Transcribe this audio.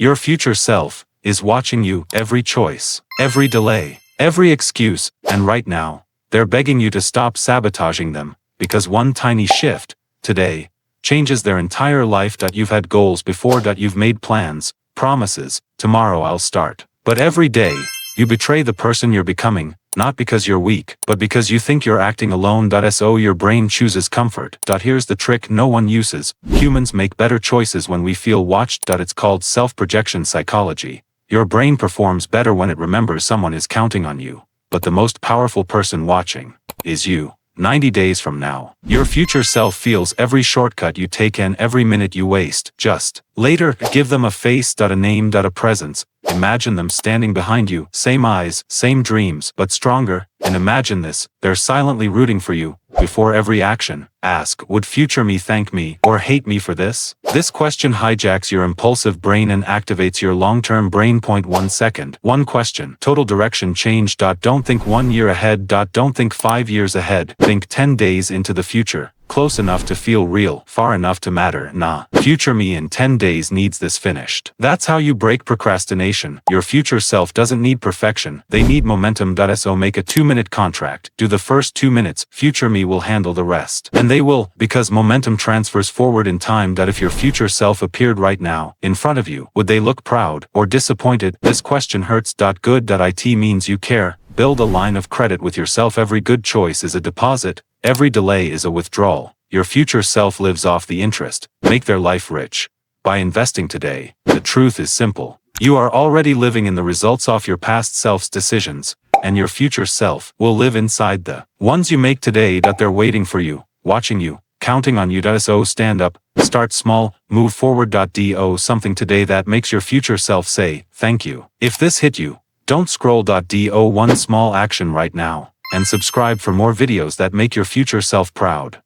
Your future self is watching you, every choice, every delay, every excuse, and right now, they're begging you to stop sabotaging them, because one tiny shift, today, changes their entire life. You've had goals before. You've made plans, promises, tomorrow I'll start. But every day, you betray the person you're becoming, not because you're weak, but because you think you're acting alone. So your brain chooses comfort. Here's the trick no one uses. Humans make better choices when we feel watched. It's called self-projection psychology. Your brain performs better when it remembers someone is counting on you. But the most powerful person watching is you. 90 days from now, your future self feels every shortcut you take and every minute you waste. Just later, give them a face, a name, a presence. Imagine them standing behind you, same eyes, same dreams, but stronger. And imagine this, they're silently rooting for you. Before every action, ask, would future me thank me or hate me for this? This question hijacks your impulsive brain and activates your long-term brain. 1 second. One question. Total direction change. Don't think 1 year ahead. Don't think 5 years ahead. Think 10 days into the future. Close enough to feel real, far enough to matter. Nah. Future me in 10 days needs this finished. That's how you break procrastination. Your future self doesn't need perfection. They need momentum. So make a 2-minute contract. Do the first 2 minutes. Future me will handle the rest. And they will, because momentum transfers forward in time. If your future self appeared right now, in front of you, would they look proud or disappointed? This question hurts. Good. It means you care. Build a line of credit with yourself. Every good choice is a deposit. Every delay is a withdrawal. Your future self lives off the interest. Make their life rich by investing today. The truth is simple. You are already living in the results of your past self's decisions, and your future self will live inside the ones you make today. They're waiting for you, watching you, counting on you. So stand up, start small, move forward. Do something today that makes your future self say, thank you. If this hit you, don't scroll. Do one small action right now. And subscribe for more videos that make your future self proud.